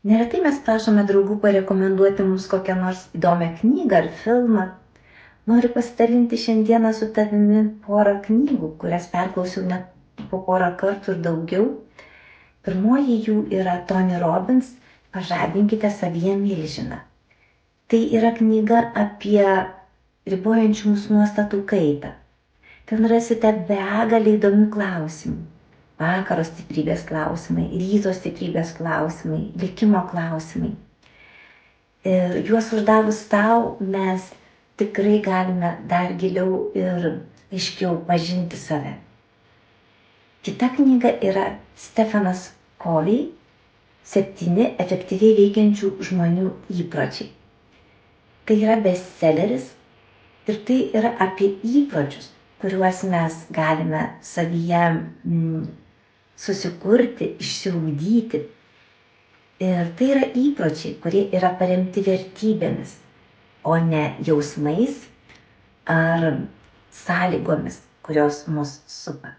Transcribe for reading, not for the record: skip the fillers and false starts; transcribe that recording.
Neretai mes prašome draugų parekomenduoti mums kokią nors įdomią knygą ar filmą. Noriu pasidalinti šiandieną su tavimi porą knygų, kurias perklausiau net po porą kartų ir daugiau. Pirmoji jų yra Tony Robbins "Pažadinkite savyje milžiną". Tai yra knyga apie ribojančių mūsų nuostatų kaitą. Ten rasite begalę įdomių klausimų. Vakaro stiprybės klausimai, ryto stiprybės klausimai, likimo klausimai. Ir juos uždavus tau mes tikrai galime dar giliau ir aiškiau pažinti save. Kita knyga yra Stephenas Covey "7 efektyviai veikiančių žmonių įpročiai". Tai yra bestselleris ir tai yra apie įpročius, kuriuos mes galime savyje susikurti, išsiugdyti. Ir tai yra įpročiai, kurie yra paremti vertybėmis, o ne jausmais ar sąlygomis, kurios mus supa.